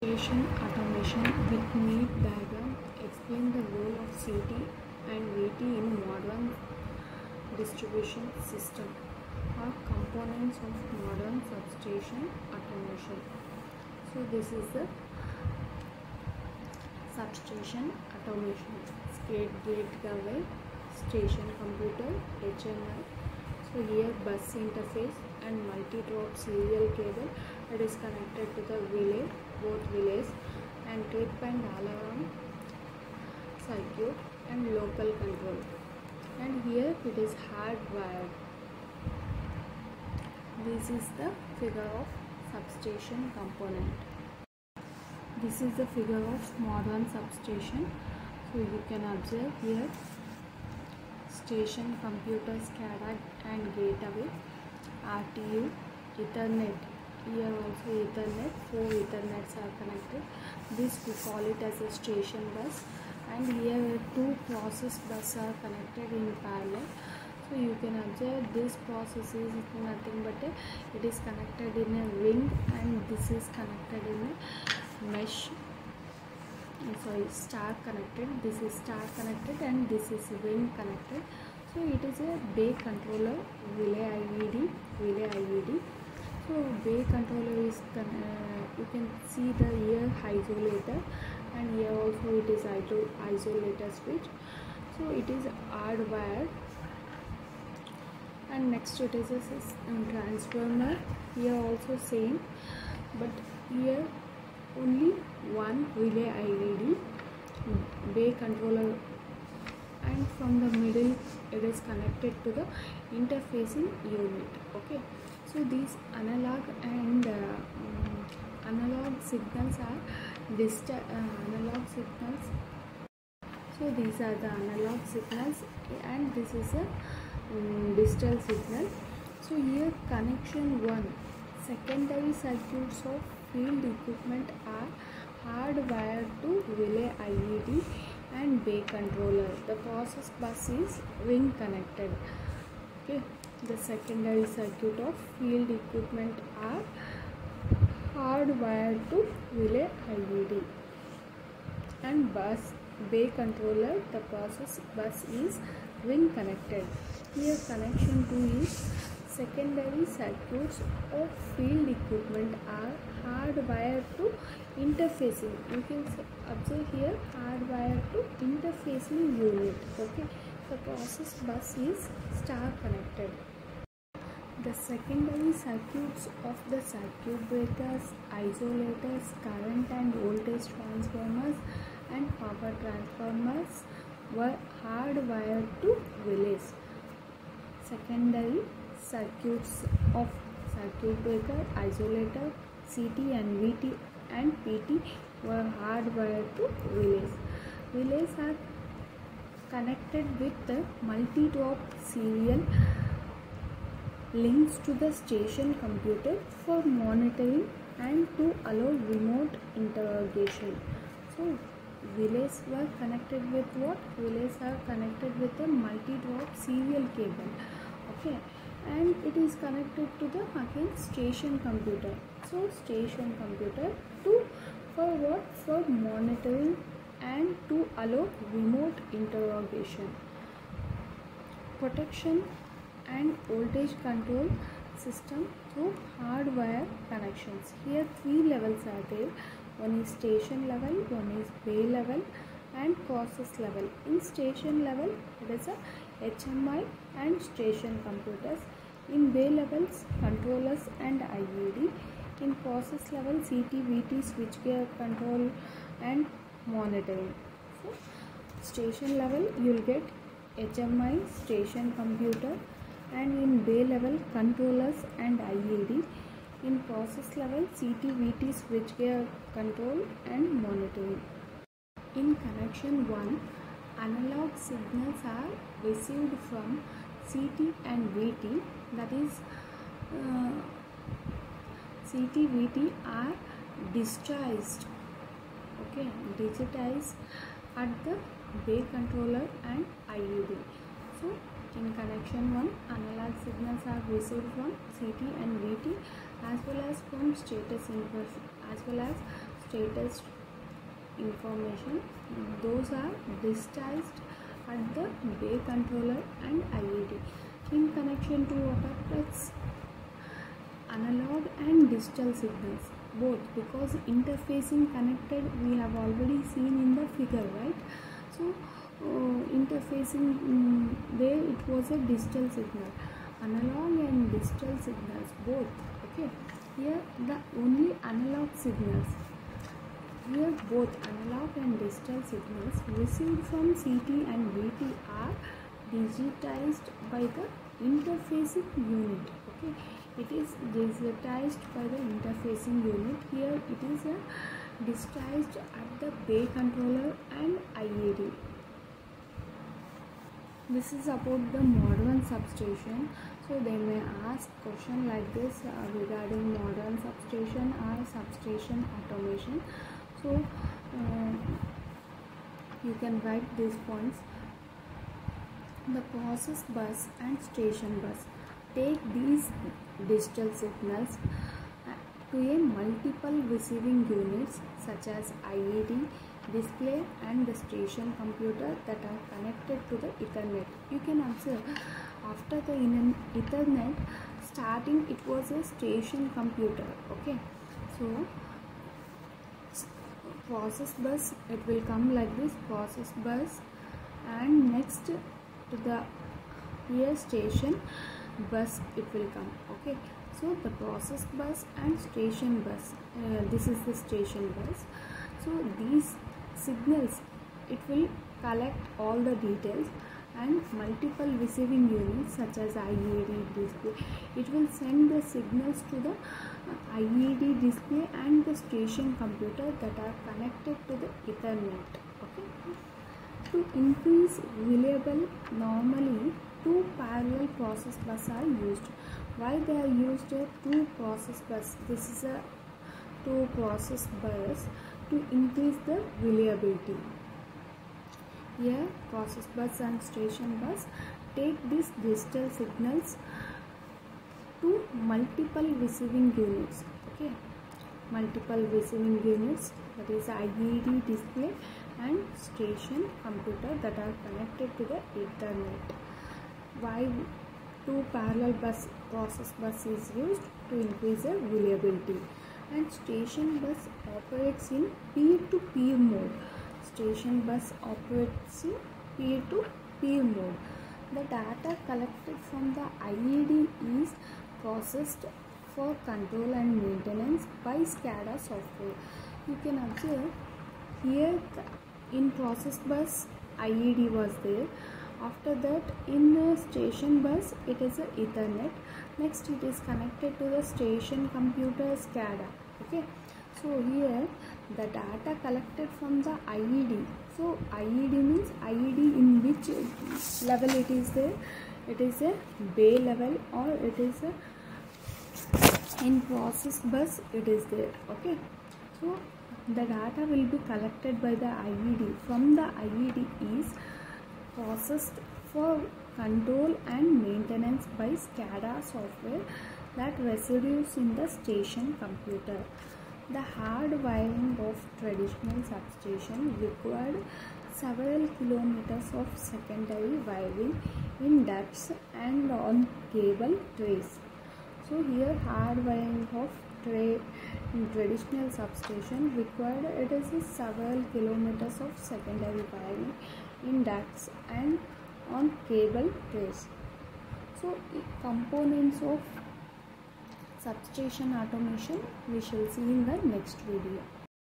Station automation with neat diagram explain the role of CT and VT in modern distribution system are components of modern substation automation. So this is the substation automation. Gate convey, station computer, HMI. So here bus interface and multi-drop serial cable that is connected to the relay, both relays, and trip and alarm circuit and local control. And here it is hardwired. This is the figure of substation component. This is the figure of modern substation. So you can observe here station computer, SCADA and gateway, RTU, Ethernet. Here also Ethernet, 4 Ethernets are connected. This we call it as a station bus, and here 2 process bus are connected in parallel. So you can observe this process is nothing but it is connected in a ring, and this is connected in a mesh. Star connected. This is star connected and this is ring connected. So it is a bay controller, relay IVD. So bay controller is you can see the here isolator, and here also it is isolator switch. So it is hardwired, and next it is a transformer. Here also same, but here only one relay IVD, bay controller, and from the middle it is connected to the interfacing unit. Okay, so these analog and analog signals are analog signals. So these are the analog signals, and this is a digital signal. So here connection 1, secondary circuits of field equipment are hardwired to relay IVD and bay controller. The process bus is ring connected. Okay, the secondary circuit of field equipment are hardwired to relay IVD, and bay controller, the process bus is ring connected. Here connection 2 is secondary circuits of field equipment are hardwired to interfacing. You can observe here hardwired to interfacing unit. Okay, the process bus is star connected. The secondary circuits of the circuit breakers, isolators, current and voltage transformers and power transformers were hardwired to relays. Secondary circuits of circuit breaker, isolator, CT and VT and PT were hardwired to relays. Relays are connected with the multi-drop serial links to the station computer for monitoring and to allow remote interrogation. So relays were connected with what? Relays are connected with a multi-drop serial cable. Okay, and it is connected to the again station computer. So station computer for what? For monitoring and to allow remote interrogation. Protection and voltage control system through hardwire connections. Here 3 levels are there. One is station level, one is bay level and process level. In station level it is a HMI and station computers. In bay levels controllers and IVD. In process level CT, VT, switchgear control and monitoring. So station level you will get HMI, station computer, and in bay level controllers and IVD. In process level CT, VT, switchgear control and monitoring. In connection 1, analog signals are received from CT and VT, that is CT, VT are digitized at the bay controller and IVD. So in connection 1, analog signals are received from CT and VT as well as from status information, those are discharged at the bay controller and IED in connection to what? Analog and digital signals both, because interfacing connected we have already seen in the figure, right? So interfacing there it was a digital signal, analog and digital signals both. Okay, here the only analog signals, here both analog and digital signals received from CT and VT are digitized by the interfacing unit. Okay, it is digitized by the interfacing unit. Here it is discharged at the bay controller and IED. This is about the modern substation. So they may ask question like this regarding modern substation or substation automation. So you can write these points. The process bus and station bus take these digital signals to a multiple receiving units such as IED, display and the station computer that are connected to the Ethernet. You can observe after the Ethernet starting it was a station computer. Okay, so process bus, it will come like this, process bus, and next to the here station bus it will come. Okay, so the process bus and station bus, this is the station bus. So these signals it will collect all the details, and multiple receiving units such as IED, display, it will send the signals to the IED, display and the station computer that are connected to the Ethernet. Okay, to increase reliable, normally two parallel process bus are used. Why they are used? Two process bus, this is a two process bus to increase the reliability. Here process bus and station bus take these digital signals to multiple receiving units. Okay, multiple receiving units, that is IED, display and station computer that are connected to the Ethernet. Why two parallel bus process bus is used? To increase the reliability. And station bus operates in peer-to-peer mode. Station bus operates in peer-to-peer mode. The data collected from the IED is processed for control and maintenance by SCADA software. You can observe here in process bus IED was there. After that in the station bus it is a Ethernet. Next it is connected to the station computer SCADA. Okay, so here the data collected from the IED. So IED means IED in which level it is there? It is a bay level, or it is a in process bus it is there. Okay, so the data will be collected by the IED. From the IED is processed for control and maintenance by SCADA software that resides in the station computer. The hard wiring of traditional substation required several kilometers of secondary wiring in ducts and on cable trays. So here hard wiring of traditional substation required, it is several kilometers of secondary wiring in ducts and on cable trays. So components of substation automation we shall see in the next video.